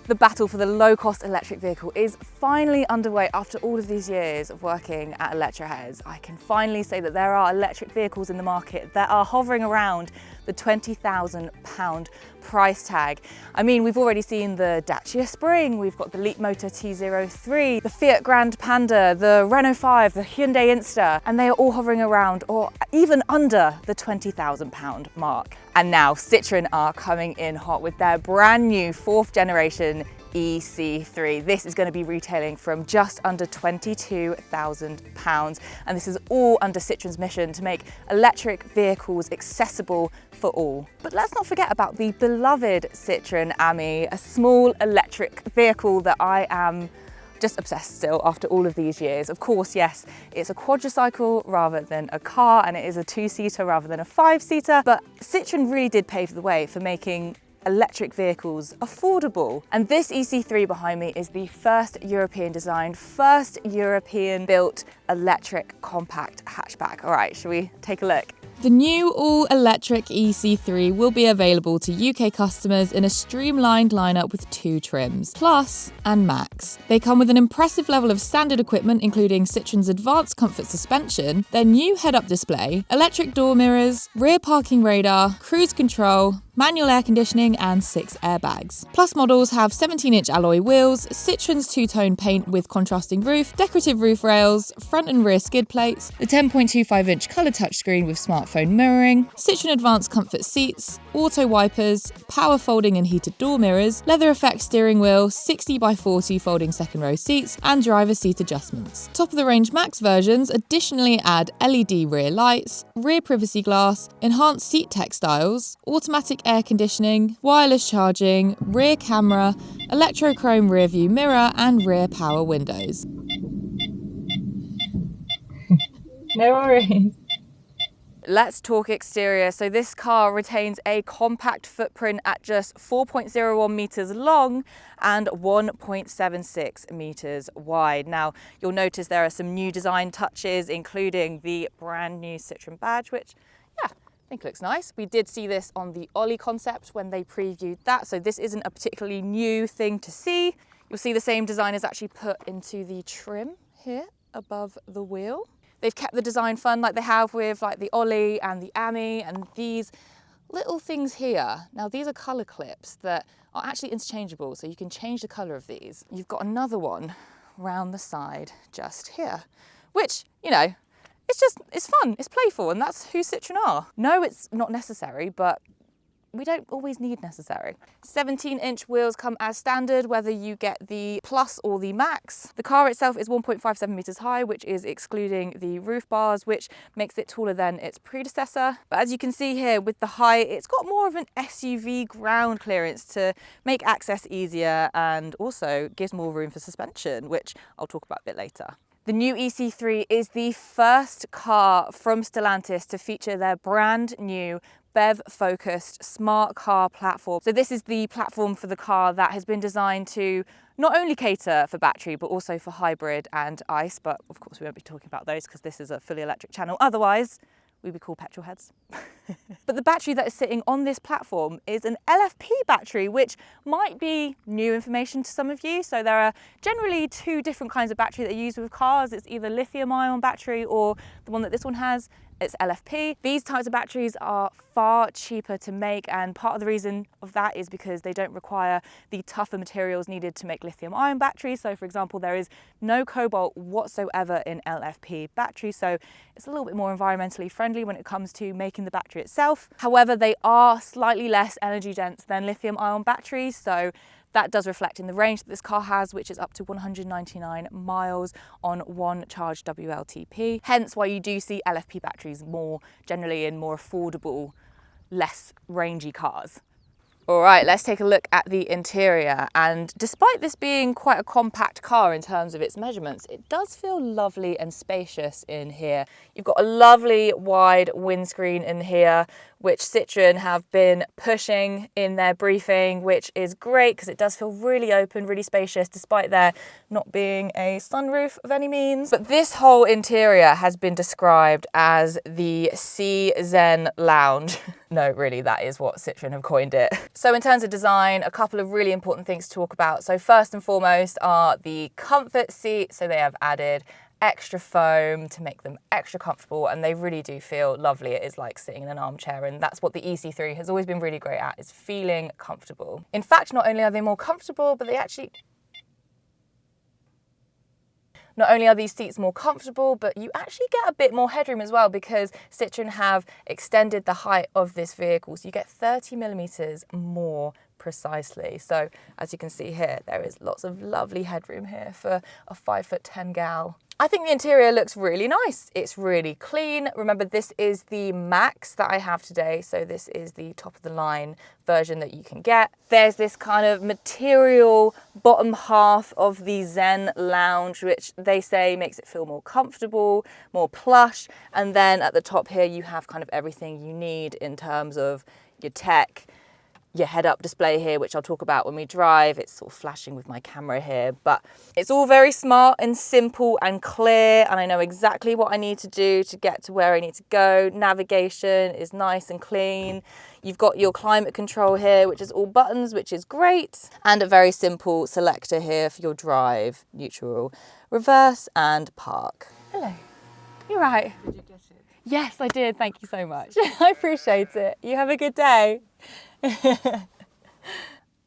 The battle for the low-cost electric vehicle is finally underway after all of these years of working at Electroheads. I can finally say that there are electric vehicles in the market that are hovering around the £20,000 price tag. I mean, we've already seen the Dacia Spring, we've got the Leapmotor T03, the Fiat Grande Panda, the Renault 5, the Hyundai Insta, and they are all hovering around or even under the £20,000 mark. And now Citroen are coming in hot with their brand new 4th generation E-C3. This is going to be retailing from just under £22,000, and this is all under Citroen's mission to make electric vehicles accessible for all. But let's not forget about the beloved Citroen E-C3, a small electric vehicle that I am just obsessed still after all of these years. Of course, yes, it's a quadricycle rather than a car, and it is a 2-seater rather than a 5-seater, but Citroen really did pave the way for making electric vehicles affordable. And this E-C3 behind me is the first European designed, first European built electric compact hatchback. All right, shall we take a look? The new all-electric E-C3 will be available to UK customers in a streamlined lineup with 2 trims, Plus and Max. They come with an impressive level of standard equipment including Citroen's advanced comfort suspension, their new head-up display, electric door mirrors, rear parking radar, cruise control, manual air conditioning and 6 airbags. Plus models have 17-inch alloy wheels, Citroen's 2-tone paint with contrasting roof, decorative roof rails, front and rear skid plates, the 10.25-inch colour touchscreen with smartphone mirroring, Citroen advanced comfort seats, auto wipers, power folding and heated door mirrors, leather effect steering wheel, 60x40 folding second row seats and driver seat adjustments. Top of the range Max versions additionally add LED rear lights, rear privacy glass, enhanced seat textiles, automatic air conditioning, wireless charging, rear camera, electrochrome rear view mirror and rear power windows. No worries. Let's talk exterior. So this car retains a compact footprint at just 4.01 meters long and 1.76 meters wide. Now, you'll notice there are some new design touches, including the brand new Citroen badge, which, yeah, I think looks nice. We did see this on the Ollie concept when they previewed that, so this isn't a particularly new thing to see. You'll see the same design is actually put into the trim here above the wheel. They've kept the design fun like they have with like the Ollie and the Ami and these little things here. Now these are colour clips that are actually interchangeable, so you can change the colour of these. You've got another one round the side just here, which, you know, it's fun, it's playful, and that's who Citroen are. No, it's not necessary, but we don't always need necessary. 17-inch wheels come as standard, whether you get the Plus or the Max. The car itself is 1.57 meters high, which is excluding the roof bars, which makes it taller than its predecessor. But as you can see here with the height, it's got more of an SUV ground clearance to make access easier and also gives more room for suspension, which I'll talk about a bit later. The new E-C3 is the first car from Stellantis to feature their brand new BEV-focused smart car platform. So this is the platform for the car that has been designed to not only cater for battery, but also for hybrid and ICE. But of course, we won't be talking about those because this is a fully electric channel. Otherwise, we'd be called petrol heads. But the battery that is sitting on this platform is an LFP battery, which might be new information to some of you. So there are generally 2 different kinds of battery that are used with cars. It's either lithium-ion battery or the one that this one has, it's LFP. These types of batteries are far cheaper to make, and part of the reason of that is because they don't require the tougher materials needed to make lithium-ion batteries. So for example, there is no cobalt whatsoever in LFP batteries, so it's a little bit more environmentally friendly when it comes to making the battery itself. However, they are slightly less energy dense than lithium-ion batteries, so that does reflect in the range that this car has, which is up to 199 miles on one charged WLTP. Hence why you do see LFP batteries more generally in more affordable, less rangy cars. All right, let's take a look at the interior. And despite this being quite a compact car in terms of its measurements, it does feel lovely and spacious in here. You've got a lovely wide windscreen in here which Citroen have been pushing in their briefing, which is great because it does feel really open, really spacious, despite there not being a sunroof of any means. But this whole interior has been described as the Sea Zen Lounge. No, really, that is what Citroen have coined it. So in terms of design, a couple of really important things to talk about. So first and foremost are the comfort seats. So they have added extra foam to make them extra comfortable, and they really do feel lovely. It is like sitting in an armchair, and that's what the E-C3 has always been really great at, is feeling comfortable. In fact, not only are they more comfortable, but not only are these seats more comfortable, but you actually get a bit more headroom as well, because Citroen have extended the height of this vehicle. So you get 30 millimeters more precisely. So as you can see here, there is lots of lovely headroom here for a 5'10" gal. I think the interior looks really nice. It's really clean. Remember, this is the Max that I have today. So this is the top of the line version that you can get. There's this kind of material bottom half of the Zen Lounge, which they say makes it feel more comfortable, more plush. And then at the top here, you have kind of everything you need in terms of your tech, your head-up display here, which I'll talk about when we drive. It's sort of flashing with my camera here, but it's all very smart and simple and clear, and I know exactly what I need to do to get to where I need to go. Navigation is nice and clean. You've got your climate control here, which is all buttons, which is great, and a very simple selector here for your drive, neutral, reverse, and park. Hello, you're right. Did you get it? Yes, I did. Thank you so much. I appreciate it. You have a good day.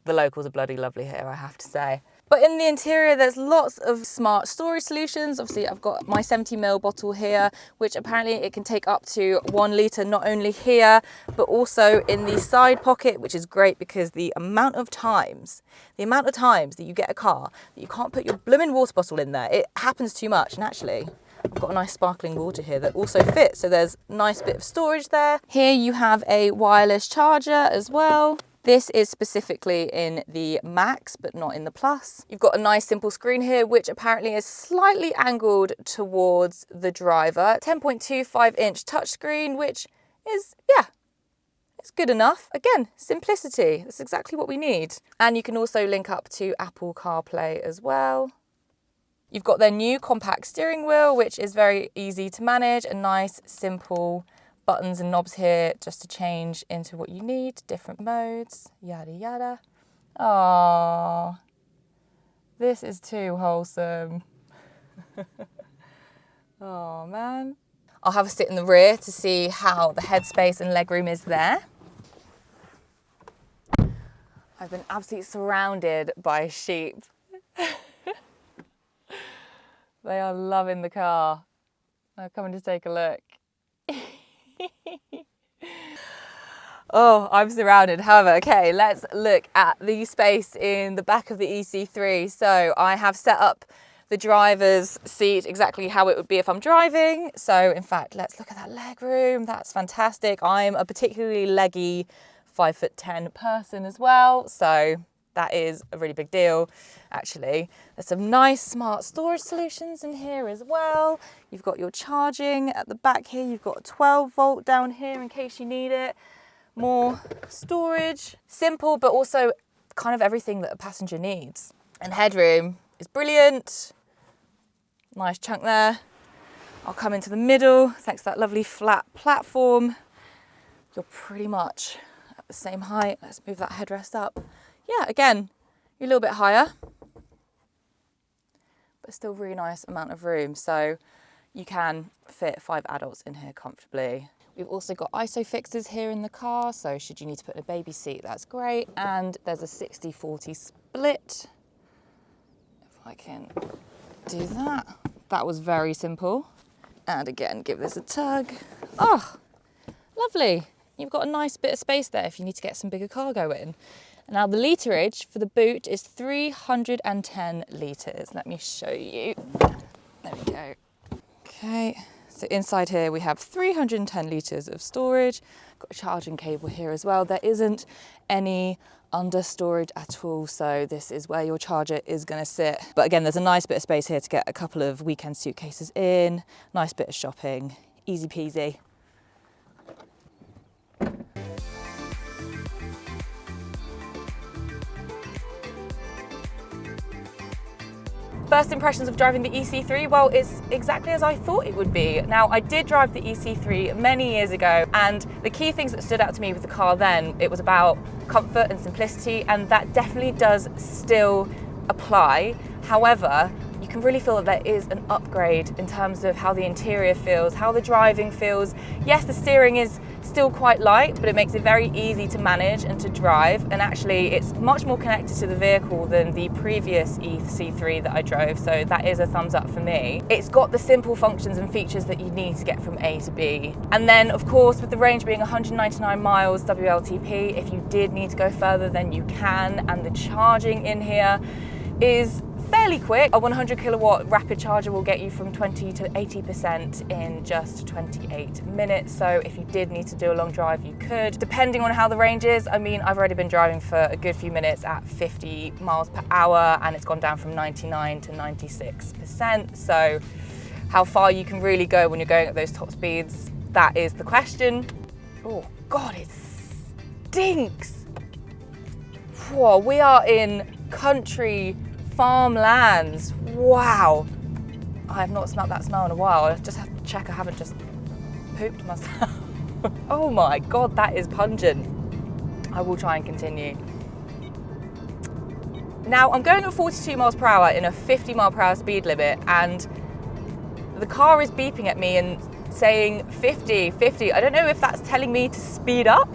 The locals are bloody lovely here, I have to say. But in the interior, there's lots of smart storage solutions. Obviously, I've got my 70ml bottle here, which apparently it can take up to 1 litre, not only here, but also in the side pocket, which is great because the amount of times that you get a car that you can't put your blooming water bottle in there, it happens too much. And actually, I've got a nice sparkling water here that also fits. So there's a nice bit of storage there. Here you have a wireless charger as well. This is specifically in the Max, but not in the Plus. You've got a nice simple screen here, which apparently is slightly angled towards the driver. 10.25-inch touchscreen, which is, yeah, it's good enough. Again, simplicity. That's exactly what we need. And you can also link up to Apple CarPlay as well. You've got their new compact steering wheel, which is very easy to manage, and nice, simple buttons and knobs here just to change into what you need, different modes, yada yada. Oh, this is too wholesome. Oh man. I'll have a sit in the rear to see how the headspace and legroom is there. I've been absolutely surrounded by sheep. They are loving the car. They're coming to take a look. Oh, I'm surrounded. However, okay, let's look at the space in the back of the E-C3. So I have set up the driver's seat exactly how it would be if I'm driving. So in fact, let's look at that leg room. That's fantastic. I'm a particularly leggy 5'10" person as well. So that is a really big deal, actually. There's some nice smart storage solutions in here as well. You've got your charging at the back here. You've got a 12 volt down here in case you need it. More storage. Simple, but also kind of everything that a passenger needs. And headroom is brilliant. Nice chunk there. I'll come into the middle. Thanks to that lovely flat platform. You're pretty much at the same height. Let's move that headrest up. Yeah, again, you're a little bit higher, but still really nice amount of room. So you can fit 5 adults in here comfortably. We've also got ISOFIXes here in the car, so should you need to put in a baby seat, that's great. And there's a 60-40 split. If I can do that. That was very simple. And again, give this a tug. Oh, lovely. You've got a nice bit of space there if you need to get some bigger cargo in. Now the literage for the boot is 310 litres. Let me show you. There we go. Okay, so inside here we have 310 litres of storage. Got a charging cable here as well. There isn't any under storage at all, so this is where your charger is going to sit. But again, there's a nice bit of space here to get a couple of weekend suitcases in. Nice bit of shopping, easy peasy. First impressions of driving the E-C3, well, it's exactly as I thought it would be. Now, I did drive the E-C3 many years ago, and the key things that stood out to me with the car then, it was about comfort and simplicity, and that definitely does still apply. However, you can really feel that there is an upgrade in terms of how the interior feels, how the driving feels. Yes, the steering is still quite light, but it makes it very easy to manage and to drive. And actually, it's much more connected to the vehicle than the previous E-C3 that I drove, so that is a thumbs up for me. It's got the simple functions and features that you need to get from A to B. And then, of course, with the range being 199 miles WLTP, if you did need to go further, then you can. And the charging in here is fairly quick. A 100 kilowatt rapid charger will get you from 20 to 80% in just 28 minutes. So if you did need to do a long drive, you could. Depending on how the range is, I mean, I've already been driving for a good few minutes at 50 miles per hour, and it's gone down from 99 to 96%. So how far you can really go when you're going at those top speeds, that is the question. Oh God, it stinks. Whoa, we are in country farmlands. Wow. I have not smelled that smell in a while. I just have to check I haven't just pooped myself. Oh my God, that is pungent. I will try and continue. Now, I'm going at 42 miles per hour in a 50 mile per hour speed limit, and the car is beeping at me and saying 50, 50. I don't know if that's telling me to speed up.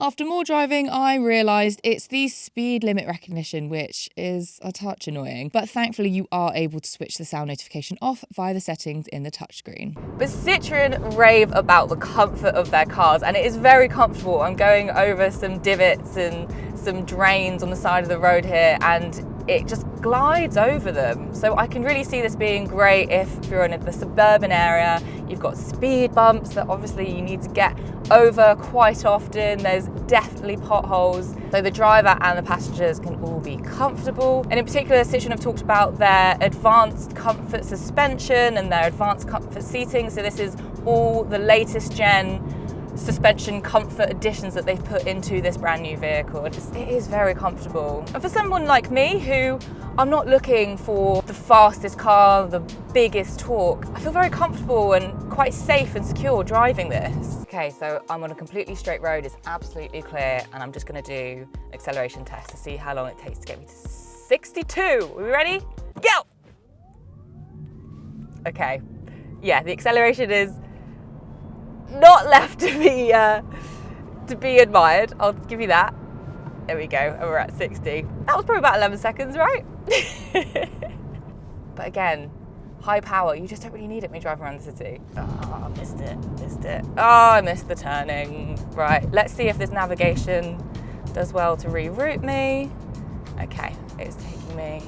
After more driving, I realised it's the speed limit recognition, which is a touch annoying. But thankfully, you are able to switch the sound notification off via the settings in the touchscreen. But Citroen rave about the comfort of their cars, and it is very comfortable. I'm going over some divots and some drains on the side of the road here, and it just glides over them. So I can really see this being great if you're in the suburban area. You've got speed bumps that obviously you need to get over quite often. There's definitely potholes. So the driver and the passengers can all be comfortable. And in particular, Citroen have talked about their advanced comfort suspension and their advanced comfort seating. So this is all the latest gen suspension comfort additions that they've put into this brand new vehicle. It is very comfortable. And for someone like me, who I'm not looking for the fastest car, the biggest torque, I feel very comfortable and quite safe and secure driving this. Okay, so I'm on a completely straight road, it's absolutely clear, and I'm just gonna do an acceleration test to see how long it takes to get me to 62. Are we ready? Go! Okay, yeah, the acceleration is not left to be admired. I'll give you that. There we go, and we're at 60. That was probably about 11 seconds, right? But again, high power, you just don't really need it when you drive around the city. Oh, I missed it. Oh, I missed the turning. Right, let's see if this navigation does well to reroute me. Okay, it's taking me.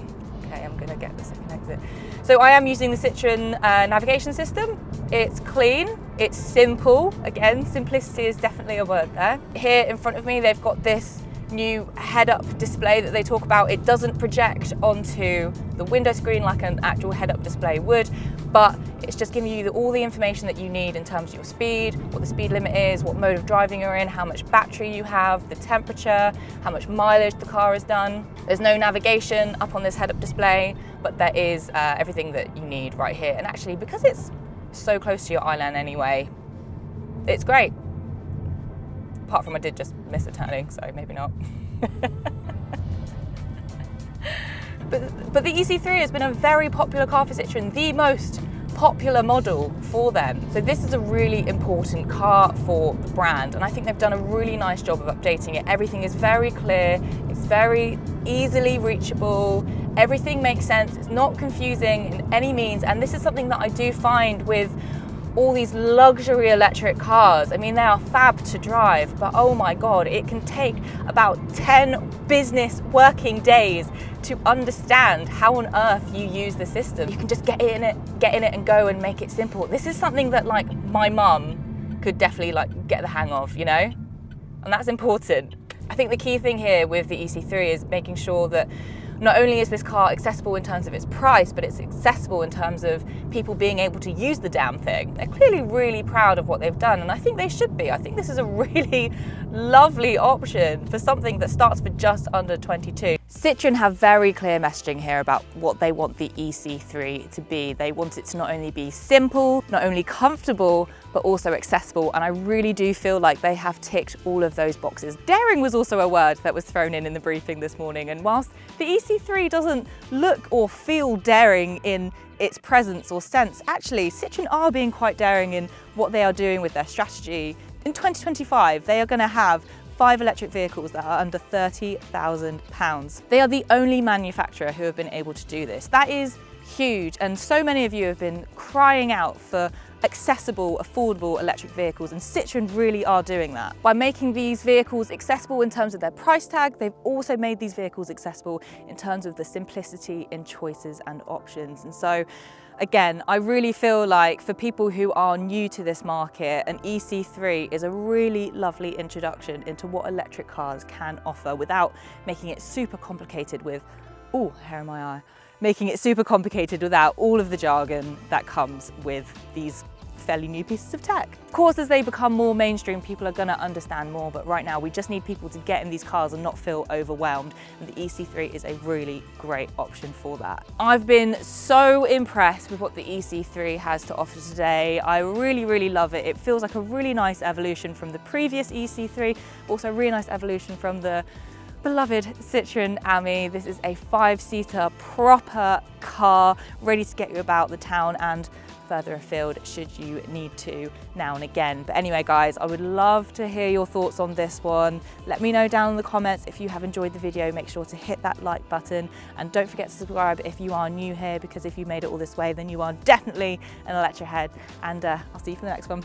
Okay, I'm gonna get the second exit. So I am using the Citroen navigation system. It's clean, it's simple. Again, simplicity is definitely a word there. Here in front of me, they've got this new head-up display that they talk about. It doesn't project onto the window screen like an actual head-up display would, but it's just giving you all the information that you need in terms of your speed, what the speed limit is, what mode of driving you're in, how much battery you have, the temperature, how much mileage the car has done. There's no navigation up on this head-up display, but there is everything that you need right here. And actually, because it's so close to your eye line anyway, it's great. Apart from I did just miss a turning, so maybe not. But the E-C3 has been a very popular car for Citroen, the most popular model for them. So this is a really important car for the brand, and I think they've done a really nice job of updating it. Everything is very clear, it's very easily reachable, everything makes sense, it's not confusing in any means, and this is something that I do find with all these luxury electric cars. I mean, they are fab to drive, but oh my God, it can take about 10 business working days to understand how on earth you use the system. You can just get in it and go and make it simple. This is something that like my mum could definitely like get the hang of, you know? And that's important. I think the key thing here with the E-C3 is making sure that not only is this car accessible in terms of its price, but it's accessible in terms of people being able to use the damn thing. They're clearly really proud of what they've done, and I think they should be. I think this is a really lovely option for something that starts for just under 22. Citroen have very clear messaging here about what they want the E-C3 to be. They want it to not only be simple, not only comfortable, but also accessible. And I really do feel like they have ticked all of those boxes. Daring was also a word that was thrown in the briefing this morning. And whilst the E-C3 doesn't look or feel daring in its presence or sense, actually Citroen are being quite daring in what they are doing with their strategy. In 2025, they are going to have 5 electric vehicles that are under £30,000. They are the only manufacturer who have been able to do this. That is huge, and so many of you have been crying out for accessible, affordable electric vehicles, and Citroen really are doing that. By making these vehicles accessible in terms of their price tag, they've also made these vehicles accessible in terms of the simplicity in choices and options. And so, again, I really feel like for people who are new to this market, an E-C3 is a really lovely introduction into what electric cars can offer without making it super complicated with, ooh, hair in my eye, making it super complicated without all of the jargon that comes with these fairly new pieces of tech. Of course, as they become more mainstream, people are going to understand more, but right now we just need people to get in these cars and not feel overwhelmed, and the E-C3 is a really great option for that. I've been so impressed with what the E-C3 has to offer today. I really love it. It feels like a really nice evolution from the previous E-C3, also a really nice evolution from the beloved Citroen Ami. This is a 5-seater proper car ready to get you about the town and further afield should you need to now and again. But anyway guys, I would love to hear your thoughts on this one. Let me know down in the comments if you have enjoyed the video. Make sure to hit that like button and don't forget to subscribe if you are new here, because if you made it all this way then you are definitely an Electrohead, and I'll see you for the next one.